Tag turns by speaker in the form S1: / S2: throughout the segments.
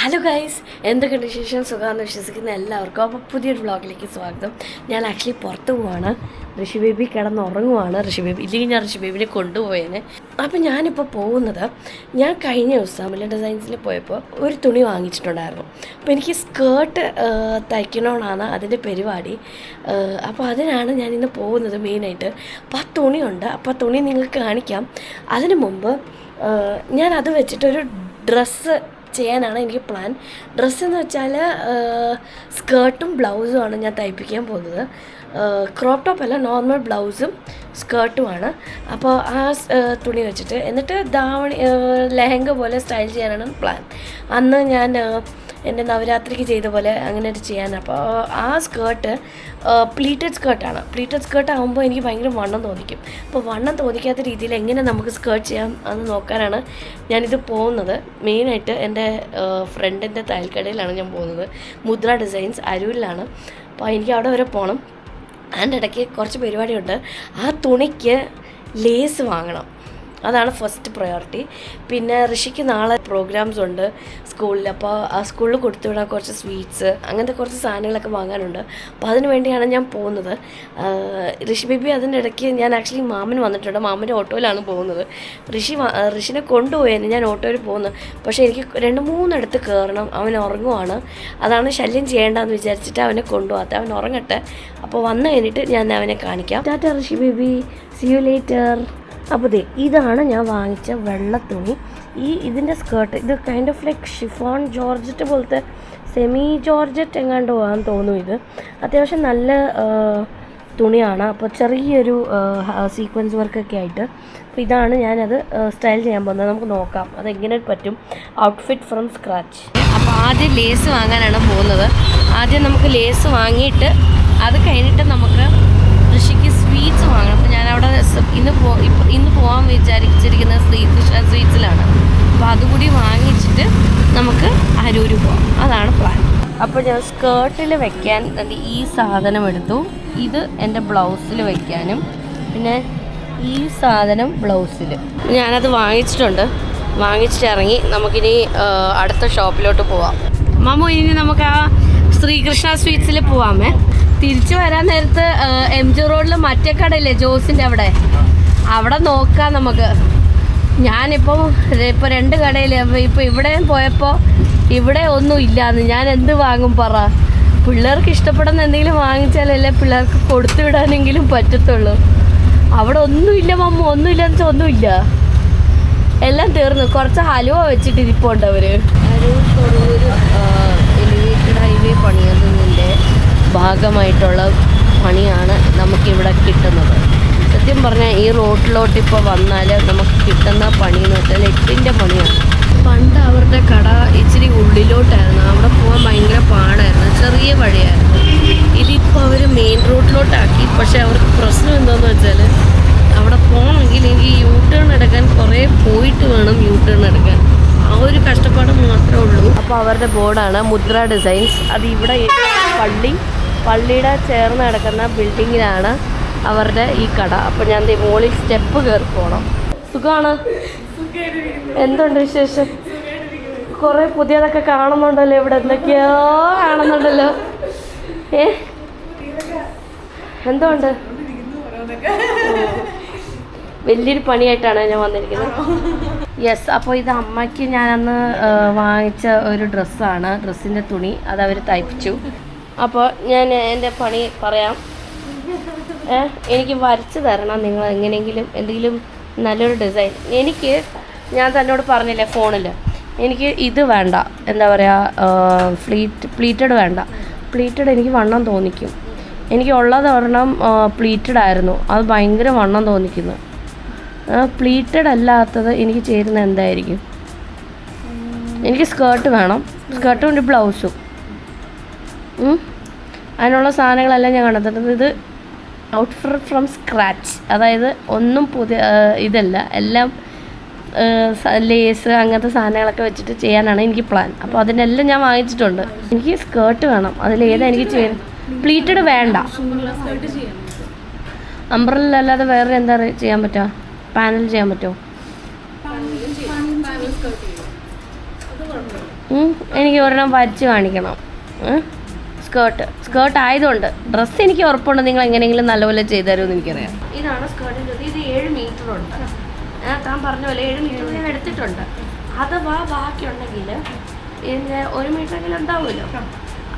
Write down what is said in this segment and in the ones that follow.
S1: Hello guys, എന്തൊക്കെയുണ്ട് വിശേഷം? സുഖമാണെന്ന് വിശ്വസിക്കുന്ന എല്ലാവർക്കും അപ്പോൾ പുതിയൊരു വ്ളോഗിലേക്ക് സ്വാഗതം. ഞാൻ ആക്ച്വലി പുറത്ത് പോവാണ്. ഋഷി ബേബി കിടന്നുറങ്ങുവാണ്. ഇല്ലെങ്കിൽ ഞാൻ ഋഷി ബേബിനെ കൊണ്ടുപോയേനെ. അപ്പോൾ ഞാനിപ്പോൾ പോകുന്നത്, ഞാൻ കഴിഞ്ഞ ദിവസം മില്ലൻ ഡിസൈൻസിൽ പോയപ്പോൾ ഒരു തുണി വാങ്ങിച്ചിട്ടുണ്ടായിരുന്നു. അപ്പോൾ എനിക്ക് സ്കേർട്ട് തയ്ക്കണമെന്നാണ് അതിൻ്റെ പരിപാടി. അപ്പോൾ അതിനാണ് ഞാനിന്ന് പോകുന്നത് മെയിനായിട്ട്. അപ്പോൾ ആ തുണിയുണ്ട്. അപ്പോൾ ആ തുണി നിങ്ങൾക്ക് കാണിക്കാം. അതിന് മുമ്പ് ഞാൻ അത് വെച്ചിട്ടൊരു ഡ്രസ്സ് ചെയ്യാനാണ് എനിക്ക് പ്ലാൻ. ഡ്രസ്സെന്ന് വെച്ചാൽ സ്കേർട്ടും ബ്ലൗസുമാണ് ഞാൻ തയ്പ്പിക്കാൻ പോകുന്നത്. ക്രോപ്പ് ടോപ്പല്ല, നോർമൽ ബ്ലൗസും സ്കേർട്ടുമാണ്. അപ്പോൾ ആ തുണി വെച്ചിട്ട് എന്നിട്ട് ലെഹങ്ക പോലെ സ്റ്റൈൽ ചെയ്യാനാണ് പ്ലാൻ. അന്ന് ഞാൻ എൻ്റെ നവരാത്രിക്ക് ചെയ്ത പോലെ അങ്ങനെ ചെയ്യാനാണ്. അപ്പോൾ ആ സ്കേർട്ട് പ്ലീറ്റഡ് സ്കേർട്ടാണ്. പ്ലീറ്റഡ് സ്കേർട്ട് ആകുമ്പോൾ എനിക്ക് ഭയങ്കര വണ്ണം തോന്നിക്കും. അപ്പോൾ വണ്ണം തോന്നിക്കാത്ത രീതിയിൽ എങ്ങനെ നമുക്ക് സ്കേർട്ട് ചെയ്യാം എന്ന് നോക്കാനാണ് ഞാനിത് പോകുന്നത്. മെയിനായിട്ട് എൻ്റെ ഫ്രണ്ടിൻ്റെ തയ്യൽക്കടയിലാണ് ഞാൻ പോകുന്നത്. മുദ്ര ഡിസൈൻസ് അരൂരിലാണ്. അപ്പോൾ എനിക്ക് അവിടെ വരെ പോകണം. അതിൻ്റെ ഇടയ്ക്ക് കുറച്ച് പരിപാടിയുണ്ട്. ആ തുണിക്ക് ലേസ് വാങ്ങണം. അതാണ് ഫസ്റ്റ് പ്രയോറിറ്റി. പിന്നെ ഋഷിക്ക് നാളെ പ്രോഗ്രാംസ് ഉണ്ട് സ്കൂളിൽ. അപ്പോൾ ആ സ്കൂളിൽ കൊടുത്തുവിടാൻ കുറച്ച് സ്വീറ്റ്സ്, അങ്ങനത്തെ കുറച്ച് സാധനങ്ങളൊക്കെ വാങ്ങാനുണ്ട്. അപ്പോൾ അതിന് വേണ്ടിയാണ് ഞാൻ പോകുന്നത്. ഋഷി ബേബി അതിൻ്റെ ഇടയ്ക്ക് ഞാൻ ആക്ച്വലി മാമൻ വന്നിട്ടുണ്ട്. മാമൻ്റെ ഓട്ടോയിലാണ് പോകുന്നത്. ഋഷിനെ കൊണ്ടുപോയേനെ ഞാൻ ഓട്ടോയിൽ പോകുന്നത്. പക്ഷേ എനിക്ക് 2-3 ഇടത്ത് കയറണം. അവൻ ഉറങ്ങുവാണ്. അതാണ് ശല്യം ചെയ്യേണ്ടതെന്ന് വിചാരിച്ചിട്ട് അവനെ കൊണ്ടുപോകാത്ത. അവൻ ഉറങ്ങട്ടെ. അപ്പോൾ വന്നു കഴിഞ്ഞിട്ട് ഞാൻ അവനെ കാണിക്കാം. ടാറ്റാ ഋഷി ബേബി, സീ യു ലേറ്റർ. അപ്പോൾ ഇതാണ് ഞാൻ വാങ്ങിച്ച വെള്ള തുണി. ഇതിൻ്റെ സ്കേർട്ട് ഇത് kind of like chiffon georgette പോലത്തെ സെമി ജോർജറ്റ് എങ്ങാണ്ട് പോകാൻ തോന്നും. ഇത് അത്യാവശ്യം നല്ല തുണിയാണ്. അപ്പോൾ ചെറിയൊരു സീക്വൻസ് വർക്കൊക്കെ ആയിട്ട്. അപ്പോൾ ഇതാണ് ഞാനത് സ്റ്റൈൽ ചെയ്യാൻ പോകുന്നത്. നമുക്ക് നോക്കാം അതെങ്ങനെ പറ്റും. Outfit from scratch. അപ്പോൾ ആദ്യം ലേസ് വാങ്ങാനാണ് പോകുന്നത്. ആദ്യം നമുക്ക് ലേസ് വാങ്ങിയിട്ട് അത് കഴിഞ്ഞിട്ട് നമുക്ക് ഋഷിക്ക് സ്വീറ്റ്സ് വാങ്ങണം. അപ്പോൾ ഞാനവിടെ ഇന്ന് പോകാൻ വിചാരിച്ചിരിക്കുന്നത് ശ്രീകൃഷ്ണ സ്വീറ്റ്സിലാണ്. അപ്പോൾ അതുകൂടി വാങ്ങിച്ചിട്ട് നമുക്ക് അരൂര് പോകാം. അതാണ് പ്ലാൻ. അപ്പോൾ ഞാൻ സ്കേർട്ടിൽ വെക്കാൻ ഈ സാധനം എടുത്തു. ഇത് എൻ്റെ ബ്ലൗസിൽ വയ്ക്കാനും പിന്നെ ഈ സാധനം ബ്ലൗസിൽ ഞാനത് വാങ്ങിച്ചിട്ടുണ്ട്. വാങ്ങിച്ചിട്ട് ഇറങ്ങി നമുക്കിനി അടുത്ത ഷോപ്പിലോട്ട് പോവാം. മാമു, ഇനി നമുക്ക് ആ ശ്രീകൃഷ്ണ സ്വീറ്റ്സിൽ പോവാമേ. തിരിച്ചു വരാൻ നേരത്ത് MG റോഡിൽ മറ്റേ കടയില്ലേ ജോസിൻ്റെ അവിടെ നോക്കാം നമുക്ക്. ഞാനിപ്പോൾ 2 കടയിൽ ഇപ്പോൾ ഇവിടെയും പോയപ്പോൾ ഇവിടെ ഒന്നും ഇല്ലാന്ന്. ഞാൻ എന്ത് വാങ്ങും പറ? പിള്ളേർക്ക് ഇഷ്ടപ്പെടുന്ന എന്തെങ്കിലും വാങ്ങിച്ചാലല്ലേ പിള്ളേർക്ക് കൊടുത്തു വിടാനെങ്കിലും പറ്റത്തുള്ളൂ. അവിടെ ഒന്നുമില്ല മമ്മ, ഒന്നുമില്ലെന്ന് വെച്ചാൽ ഒന്നുമില്ല. എല്ലാം തീർന്നു. കുറച്ച് ഹലുവ വെച്ചിട്ട് ഇരിപ്പുണ്ട് അവർ. അരൂർ എലിവേറ്റഡ് ഹൈവേ പണിയുന്നതിൻ്റെ ഭാഗമായിട്ടുള്ള പണിയാണ് നമുക്കിവിടെ കിട്ടുന്നത്. സത്യം പറഞ്ഞാൽ ഈ റോഡിലോട്ട് ഇപ്പോൾ വന്നാൽ നമുക്ക് കിട്ടുന്ന പണി എന്ന് വെച്ചാൽ 8ൻ്റെ പണിയാണ്. പണ്ട് അവരുടെ കട ഇച്ചിരി ഉള്ളിലോട്ടായിരുന്നു. അവിടെ പോകാൻ ഭയങ്കര പാടായിരുന്നു. ചെറിയ വഴിയായിരുന്നു. ഇതിപ്പോൾ അവർ മെയിൻ റോഡിലോട്ടാക്കി. പക്ഷേ അവർക്ക് പ്രശ്നം എന്താണെന്ന് വെച്ചാൽ അവിടെ പോകണമെങ്കിൽ എനിക്ക് ടേൺ എടുക്കാൻ കുറേ പോയിട്ട് വേണം ടേൺ എടുക്കാൻ. ആ ഒരു കഷ്ടപ്പാട് മാത്രമേ ഉള്ളൂ. അപ്പോൾ അവരുടെ ബോർഡാണ് മുദ്ര ഡിസൈൻസ്. അത് ഇവിടെ പള്ളിയുടെ ചേർന്ന് കിടക്കുന്ന ബിൽഡിങ്ങിലാണ് അവരുടെ ഈ കട. അപ്പോൾ ഞാൻ മുകളിൽ സ്റ്റെപ്പ് കയറി പോകണം. സുഖമാണ്? എന്തുണ്ട് വിശേഷം? കുറേ പുതിയതൊക്കെ കാണുന്നുണ്ടല്ലോ ഇവിടെ. എന്തൊക്കെയോ കാണുന്നുണ്ടല്ലോ. എന്തുകൊണ്ട്? വലിയൊരു പണിയായിട്ടാണ് ഞാൻ വന്നിരിക്കുന്നത്. യെസ്. അപ്പോൾ ഇത് അമ്മയ്ക്ക് ഞാനന്ന് വാങ്ങിച്ച ഒരു ഡ്രസ്സാണ്. ഡ്രസ്സിൻ്റെ തുണി അതവർ തയ്പ്പിച്ചു. അപ്പോൾ ഞാൻ എൻ്റെ പണി പറയാം. എനിക്ക് വരച്ച് തരണം നിങ്ങൾ എങ്ങനെയെങ്കിലും, എന്തെങ്കിലും നല്ലൊരു ഡിസൈൻ. ഞാൻ തന്നോട് പറഞ്ഞില്ലേ ഫോണിൽ, എനിക്ക് ഇത് വേണ്ട, എന്താ പറയുക, പ്ലീറ്റഡ് വേണ്ട. പ്ലീറ്റഡ് എനിക്ക് വണ്ണം തോന്നിക്കും. എനിക്ക് ഉള്ളത് ഒരെണ്ണം പ്ലീറ്റഡ് ആയിരുന്നു. അത് ഭയങ്കര വണ്ണം തോന്നിക്കുന്നു. പ്ലീറ്റഡ് അല്ലാത്തത് എനിക്ക് ചേരുന്ന എന്തായിരിക്കും? എനിക്ക് സ്കേർട്ട് വേണം. സ്കേർട്ടും ഉണ്ട് ബ്ലൗസും. അതിനുള്ള സാധനങ്ങളെല്ലാം ഞാൻ കണ്ടെത്തുന്നത്. ഇത് ഔട്ട്ഫിറ്റ് ഫ്രം സ്ക്രാച്ച്, അതായത് ഒന്നും പുതിയ ഇതല്ല, എല്ലാം ലേസ് അങ്ങനത്തെ സാധനങ്ങളൊക്കെ വെച്ചിട്ട് ചെയ്യാനാണ് എനിക്ക് പ്ലാൻ. അപ്പോൾ അതിനെല്ലാം ഞാൻ വാങ്ങിച്ചിട്ടുണ്ട്. എനിക്ക് സ്കേർട്ട് വേണം. അതിലേതാ എനിക്ക് ചേരും? പ്ലീറ്റഡ് വേണ്ട. അംബ്രല്ല അല്ലാതെ വേറെ എന്താ ചെയ്യാൻ പറ്റുക? പാനൽ ചെയ്യാൻ പറ്റുമോ? എനിക്ക് ഒരെണ്ണം വരച്ച് കാണിക്കണം. സ്കേർട്ട് ആയതുകൊണ്ട് ഡ്രസ്സ് എനിക്ക് ഉറപ്പുണ്ട് നിങ്ങൾ എങ്ങനെയെങ്കിലും നല്ലപോലെ ചെയ്തു തരുമെന്ന് എനിക്കറിയാം. ഇതാണ് സ്കേർട്ടിൻ്റെ. ഇത് 7 മീറ്റർ ഉണ്ട്. താൻ പറഞ്ഞ പോലെ 7 മീറ്റർ ഞാൻ എടുത്തിട്ടുണ്ട്. അഥവാ ബാക്കിയുണ്ടെങ്കിൽ പിന്നെ 1 മീറ്ററെങ്കിലും ഉണ്ടാവുമല്ലോ.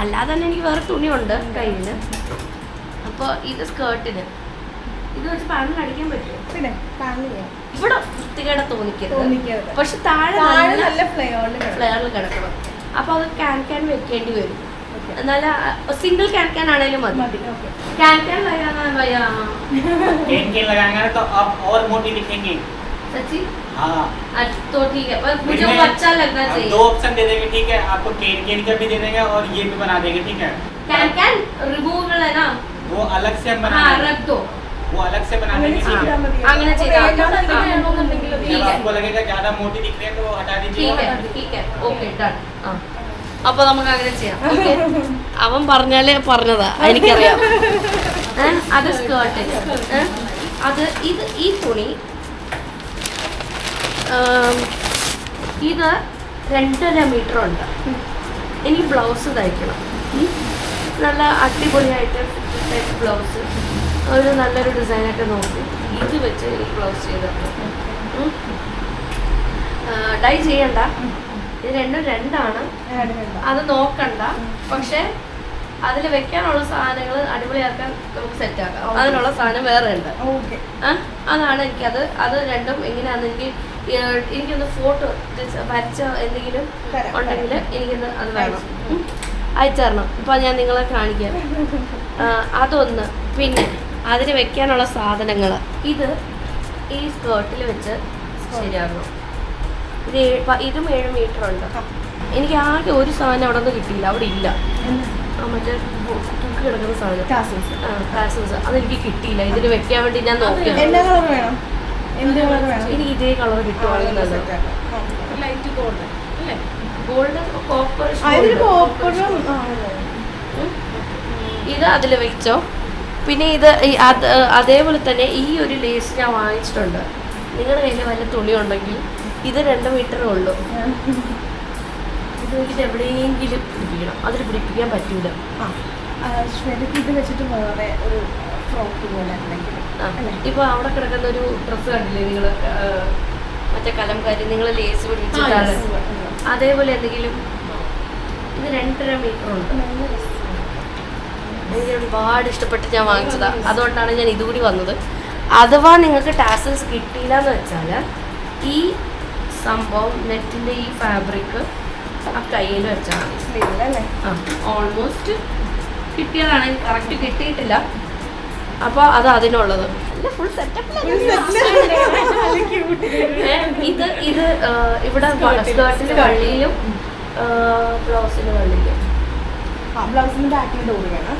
S1: അല്ലാതെ തന്നെ എനിക്ക് വേറെ തുണിയുണ്ട് കയ്യിൽ. അപ്പോൾ ഇത് സ്കേർട്ടിന് ഇത് വെച്ച് പാനൽ അടിക്കാൻ പറ്റുമോ?
S2: പിന്നെ
S1: ഇവിടെ വൃത്തികേടെ തോന്നിക്കരുത്. പക്ഷെ താഴെ നല്ല ഫ്ലെയറിൽ കിടക്കണം. അപ്പോൾ അത് ക്യാൻ വെക്കേണ്ടി വരും. എന്നാലും सिंगल कैन आनेലും മതി. कैन लगाना है भैया.
S3: कैन लगाएंगे तो आप और मोटी दिखेंगी.
S1: सच्ची?
S3: हाँ.
S1: तो ठीक है, पर मुझे वो अच्छा लगना चाहिए.
S3: 2 ऑप्शन दे देंगे, ठीक है. आपको कैन का भी दे देंगे और ये भी बना देंगे, ठीक है.
S1: कैन रिमूवेबल है ना,
S3: वो अलग से हम बना.
S1: हाँ रख दो.
S3: वो अलग से बना देंगे, ठीक है.
S1: അങ്ങനെ ചെയ്താൽ
S3: जब आपको लगेगा ज्यादा मोटी दिख रही है तो वो हटा दीजिए.
S1: ठीक है, ओके डन. അപ്പോൾ നമുക്ക് അങ്ങനെ ചെയ്യാം. ഓക്കെ, അവൻ പറഞ്ഞാലേ പറഞ്ഞതാ എനിക്കറിയാം. അത് സ്കേർട്ട്. അത് ഈ തുണി ഇത് 2.5 മീറ്റർ ഉണ്ട്. എനിക്ക് ബ്ലൗസ് തയ്ക്കണം. നല്ല അടിപൊളിയായിട്ട് ബ്ലൗസ് ഒരു നല്ലൊരു ഡിസൈനൊക്കെ നോക്കി ഇത് വെച്ച് എനിക്ക് ബ്ലൗസ് ചെയ്തിട്ടുണ്ട്. ഡൈ ചെയ്യണ്ട, ഇത് രണ്ടാണ്. അത് നോക്കണ്ട. പക്ഷെ അതിൽ വെക്കാനുള്ള സാധനങ്ങൾ അടിപൊളിയാക്കാൻ നമുക്ക് സെറ്റാക്കാം. അതിനുള്ള സാധനം വേറെ ഉണ്ട്. അതാണ് എനിക്കത്. അത് രണ്ടും എങ്ങനെയാണെന്ന് എനിക്കൊന്ന് ഫോട്ടോ വരച്ച എന്തെങ്കിലും ഉണ്ടെങ്കിൽ എനിക്കൊന്ന് അത് വേണം, അയച്ചു തരണം. ഇപ്പം ഞാൻ നിങ്ങളെ കാണിക്കാം. അതൊന്ന്. പിന്നെ അതിന് വെക്കാനുള്ള സാധനങ്ങൾ ഇത് ഈ സ്കേർട്ടിൽ വെച്ച് ശരിയാകണം. ഇതും 7 മീറ്റർ ഉണ്ട്. എനിക്ക് ആകെ ഒരു സാധനം അവിടെ നിന്ന് കിട്ടിയില്ല, അവിടെ ഇല്ല. മറ്റേ തൂക്കി കിടക്കുന്ന സാധനം ടാസൽസ് അതെനിക്ക് കിട്ടിയില്ല. ഇതിന് വെക്കാൻ വേണ്ടി ഞാൻ നോക്കി. എനിക്ക് ഇതേ കളർ കിട്ടുവാണെങ്കിൽ നല്ലത്. Gold copper. ഇത് അതിൽ വെച്ചോ. പിന്നെ ഇത് അതേപോലെ തന്നെ ഈ ഒരു ലേസ് ഞാൻ വാങ്ങിച്ചിട്ടുണ്ട്. നിങ്ങളുടെ കയ്യിൽ വല്ല തുണി ഉണ്ടെങ്കിൽ ഇത് 2 മീറ്ററേ ഉള്ളൂ. ഇത് എവിടെയെങ്കിലും പിടിപ്പിക്കണം. അതിൽ പിടിപ്പിക്കാൻ പറ്റൂല.
S2: ഇത് വെച്ചിട്ട് വേറെ ഒരു ഫ്രോക്ക് പോലെ
S1: ഇപ്പോൾ അവിടെ കിടക്കുന്ന ഒരു ഡ്രസ്സ് കണ്ടില്ലേ നിങ്ങൾ, മറ്റേ കലംകാരി നിങ്ങൾ ലേസ് പിടിപ്പിച്ചിട്ടാണ്. അതേപോലെ എന്തെങ്കിലും. ഇത് 2.5 മീറ്റർ ഉണ്ട്. എനിക്ക് ഒരുപാട് ഇഷ്ടപ്പെട്ട് ഞാൻ വാങ്ങിച്ചതാണ്. അതുകൊണ്ടാണ് ഞാൻ ഇതുകൂടി വന്നത്. അഥവാ നിങ്ങൾക്ക് ടാസൽസ് കിട്ടിയില്ല എന്ന് വെച്ചാൽ ഈ സംഭവം നെറ്റിൻ്റെ ഈ ഫാബ്രിക് ആ കയ്യിൽ വെച്ചാൽ മതി. ഓൾമോസ്റ്റ് കിട്ടിയതാണ്. കറക്റ്റ് കിട്ടിയിട്ടില്ല. അപ്പോൾ അത് അതിനുള്ളത്. Full setup. ഇത് ഇവിടെ സ്കേർട്ടിൻ്റെ വള്ളിയിലും ബ്ലൗസിൻ്റെ വള്ളിയിലും.
S2: ബ്ലൗസിന്റെ ബാക്കിൽ ഡോർ വേണം.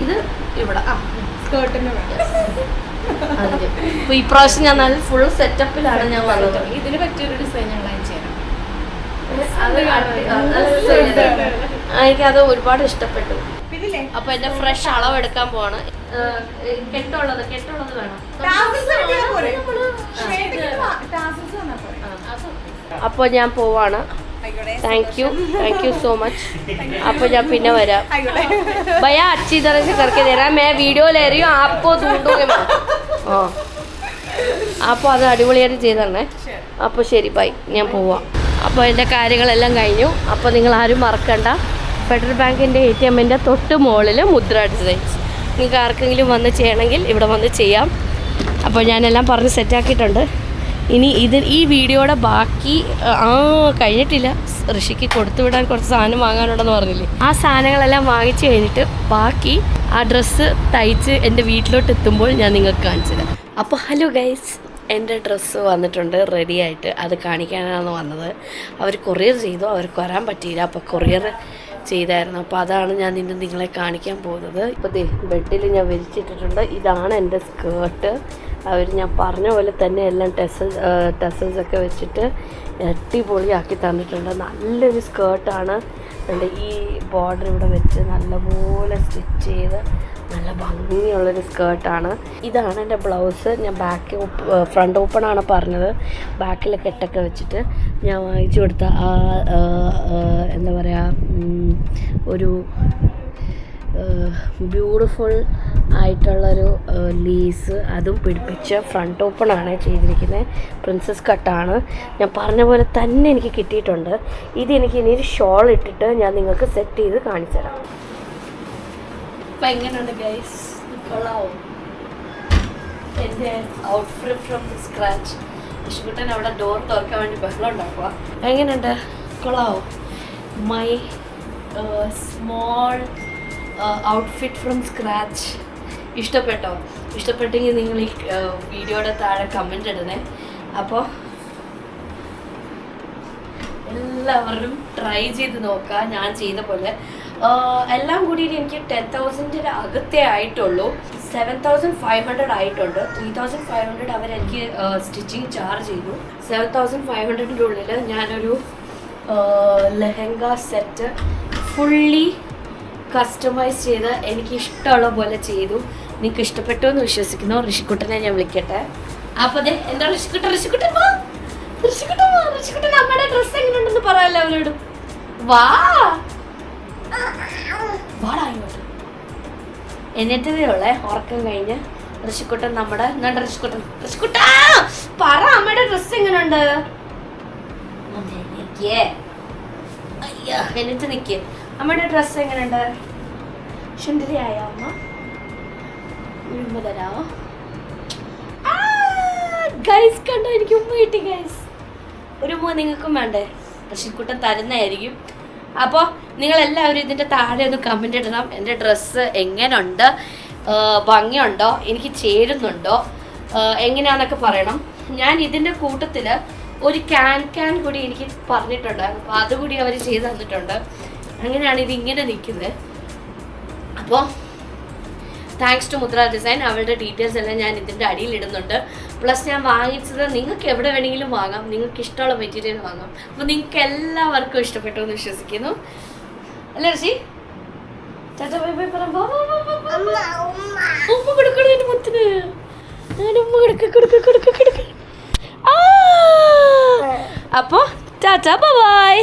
S1: ഇത് ഇവിടെ
S2: സ്കേർട്ടിന്
S1: അതിന്. അപ്പോൾ ഈ പ്രാവശ്യം ഞാൻ നല്ല ഫുൾ സെറ്റപ്പിലാണ് ഞാൻ വന്നത്.
S2: ഇതിന് പറ്റിയൊരു ഡിസൈൻ ഞങ്ങൾ അയച്ചു തരാം.
S1: എനിക്കത് ഒരുപാട് ഇഷ്ടപ്പെട്ടു. അപ്പൊ എന്റെ ഫ്രഷ് അളവ് എടുക്കാൻ പോവാണ്. കെട്ടുള്ളത് വേണം. അപ്പൊ ഞാൻ പോവാണ്. Thank you so much. അപ്പോൾ ഞാൻ പിന്നെ വരാം. भैया अच्छी तरह से करके दे रहा है. मैं वीडियो ले रही हूँ, आपको ढूंढूंगी मैं. അപ്പോൾ അത് അടിപൊളിയായിട്ട് ചെയ്തേ. അപ്പോൾ ശരി, ബൈ. ഞാൻ പോവാം. അപ്പോൾ എൻ്റെ കാര്യങ്ങളെല്ലാം കഴിഞ്ഞു. അപ്പോൾ നിങ്ങൾ ആരും മറക്കണ്ട, ഫെഡറൽ ബാങ്കിൻ്റെ ATMൻ്റെ തൊട്ട് മുകളിൽ മുദ്ര ഡിസൈൻസ്. നിങ്ങൾക്ക് ആർക്കെങ്കിലും വന്ന് ചെയ്യണമെങ്കിൽ ഇവിടെ വന്ന് ചെയ്യാം. അപ്പോൾ ഞാനെല്ലാം പറഞ്ഞ് സെറ്റാക്കിയിട്ടുണ്ട്. ഇനി ഈ വീഡിയോയുടെ ബാക്കി കഴിഞ്ഞിട്ടില്ല. ഋഷിക്ക് കൊടുത്തു വിടാൻ കുറച്ച് സാധനം വാങ്ങാനുണ്ടെന്ന് പറഞ്ഞില്ലേ, ആ സാധനങ്ങളെല്ലാം വാങ്ങിച്ചു കഴിഞ്ഞിട്ട് ബാക്കി ആ ഡ്രസ്സ് തയ്ച്ച് എൻ്റെ വീട്ടിലോട്ട് എത്തുമ്പോൾ ഞാൻ നിങ്ങൾക്ക് കാണിച്ചു തരാം. അപ്പോൾ ഹലോ ഗൈസ്, എൻ്റെ ഡ്രസ്സ് വന്നിട്ടുണ്ട് റെഡിയായിട്ട്. അത് കാണിക്കാനാണ് വന്നത്. അവർ കൊറിയർ ചെയ്തു, അവർക്ക് വരാൻ പറ്റിയില്ല. അപ്പോൾ കൊറിയർ ചെയ്തായിരുന്നു. അപ്പോൾ അതാണ് ഞാൻ നിങ്ങളെ കാണിക്കാൻ പോകുന്നത്. ഇപ്പോൾ ബെഡിൽ ഞാൻ വിരിച്ചിട്ടിട്ടുണ്ട്. ഇതാണ് എൻ്റെ സ്കേർട്ട്. അവർ ഞാൻ പറഞ്ഞ പോലെ തന്നെ എല്ലാം ടെസൽസൊക്കെ വെച്ചിട്ട് അടിപൊളിയാക്കി തന്നിട്ടുണ്ട്. നല്ലൊരു സ്കേർട്ടാണ്. എൻ്റെ ഈ ബോർഡർ ഇവിടെ വെച്ച് നല്ലപോലെ സ്റ്റിച്ച് ചെയ്ത് നല്ല നല്ല ഭംഗിയുള്ളൊരു സ്കേർട്ടാണ്. ഇതാണ് എൻ്റെ ബ്ലൗസ്. ഞാൻ ഫ്രണ്ട് ഓപ്പൺ ആണ് പറഞ്ഞത്. ബാക്കിൽ കെട്ടൊക്കെ വെച്ചിട്ട് ഞാൻ വാങ്ങിച്ചു കൊടുത്ത എന്താ പറയുക, ഒരു ബ്യൂട്ടിഫുൾ ആയിട്ടുള്ളൊരു ലീസ് അതും പിടിപ്പിച്ച് ഫ്രണ്ട് ഓപ്പൺ ആണ് ചെയ്തിരിക്കുന്നത്. പ്രിൻസസ് കട്ടാണ്. ഞാൻ പറഞ്ഞ പോലെ തന്നെ എനിക്ക് കിട്ടിയിട്ടുണ്ട്. ഇതെനിക്ക് ഇനി ഒരു ഷോൾ ഇട്ടിട്ട് ഞാൻ നിങ്ങൾക്ക് സെറ്റ് ചെയ്ത് കാണിച്ചു തരാം. അപ്പം എങ്ങനെയുണ്ട് ഗൈസ്? കൊള്ളാവും എൻ്റെ ഔട്ട്ഫിറ്റ് ഫ്രം സ്ക്രാച്ച്. വിഷുക്കുട്ടൻ അവിടെ ഡോർ തുറക്കാൻ വേണ്ടി ബഹളം ഉണ്ടാക്കുക. എങ്ങനെയുണ്ട്? കൊള്ളാവും. My small outfit from scratch ഇഷ്ടപ്പെട്ടോ? ഇഷ്ടപ്പെട്ടെങ്കിൽ നിങ്ങൾ ഈ വീഡിയോയുടെ താഴെ കമൻ്റ് ഇടണേ. അപ്പോൾ എല്ലാവരും ട്രൈ ചെയ്ത് നോക്കുക ഞാൻ ചെയ്ത പോലെ. എല്ലാം കൂടിയിട്ട് എനിക്ക് 10,000 അകത്തേ ആയിട്ടുള്ളൂ. 7,500 ആയിട്ടുണ്ട്. 3,500 അവരെനിക്ക് സ്റ്റിച്ചിങ് ചാർജ് ചെയ്തു. 7,500 ഉള്ളിൽ ഞാനൊരു ലെഹങ്ക സെറ്റ് ഫുള്ളി കസ്റ്റമൈസ് ചെയ്ത് എനിക്ക് ഇഷ്ടമുള്ള പോലെ ചെയ്തു. നിങ്ങൾക്ക് ഇഷ്ടപ്പെട്ടു എന്ന് വിശ്വസിക്കുന്നു. ഋഷിക്കുട്ടനെ ഞാൻ വിളിക്കട്ടെ. അപ്പോൾ അതെ, എന്താ ഋഷിക്കുട്ടൻ നമ്മുടെ ഡ്രസ്സ് എങ്ങനെയുണ്ടെന്ന് പറയാമല്ലോ അവരോട്. വാടാ ഇങ്ങോട്ട്. എന്നിട്ടതേ ഉള്ളേ ഉറക്കം കഴിഞ്ഞ് ഋഷിക്കുട്ടൻ നമ്മുടെ ഋഷിക്കുട്ടാ പറ, അമ്മയുടെ ഡ്രസ്സ് എങ്ങനെയുണ്ട്? എന്നിട്ട് നിൽക്കേ, അമ്മയുടെ ഡ്രസ്സ് എങ്ങനെയുണ്ട്? സുന്ദരിയായോ അമ്മ? ഉമ്മ തരാമോ? ഗൈസ് കണ്ടോ, എനിക്ക് ഉമ്മ കിട്ടി ഗൈസ്. ഒരു ഉമ്മ നിങ്ങൾക്കും വേണ്ടേ? ഋഷിക്കുട്ടൻ തരുന്നതായിരിക്കും. അപ്പോൾ നിങ്ങളെല്ലാവരും ഇതിൻ്റെ താഴെ ഒന്ന് കമൻ്റ് ഇടണം. എൻ്റെ ഡ്രസ്സ് എങ്ങനെയുണ്ട്, ഭംഗിയുണ്ടോ, എനിക്ക് ചേരുന്നുണ്ടോ, എങ്ങനെയാണെന്നൊക്കെ പറയണം. ഞാൻ ഇതിൻ്റെ കൂട്ടത്തിൽ ഒരു ക്യാൻ കൂടി എനിക്ക് പറഞ്ഞിട്ടുണ്ടായിരുന്നു. അപ്പോൾ അതുകൂടി അവർ ചെയ്ത് തന്നിട്ടുണ്ട്. അങ്ങനെയാണ് ഇതിങ്ങനെ നിൽക്കുന്നത്. അപ്പോൾ താങ്ക്സ് ടു മുദ്ര ഡിസൈൻ. അവളുടെ ഡീറ്റെയിൽസ് എല്ലാം ഞാൻ ഇതിൻ്റെ അടിയിൽ ഇടുന്നുണ്ട്. പ്ലസ് ഞാൻ വാങ്ങിച്ചത് നിങ്ങൾക്ക് എവിടെ വേണമെങ്കിലും വാങ്ങാം, നിങ്ങൾക്ക് ഇഷ്ടമുള്ള മെറ്റീരിയൽ വാങ്ങാം. അപ്പോൾ നിങ്ങൾക്ക് എല്ലാവർക്കും ഇഷ്ടപ്പെട്ടു എന്ന് വിശ്വസിക്കുന്നു. അല്ലേ ഋഷി? ചാച്ചാ ബൈ ബൈ പറ. ഉമ്മ കൊടുക്കണം എൻ്റെ മുത്തിന്. ഉമ്മ കൊടുക്ക. അപ്പോൾ ടാറ്റാ ബൈ.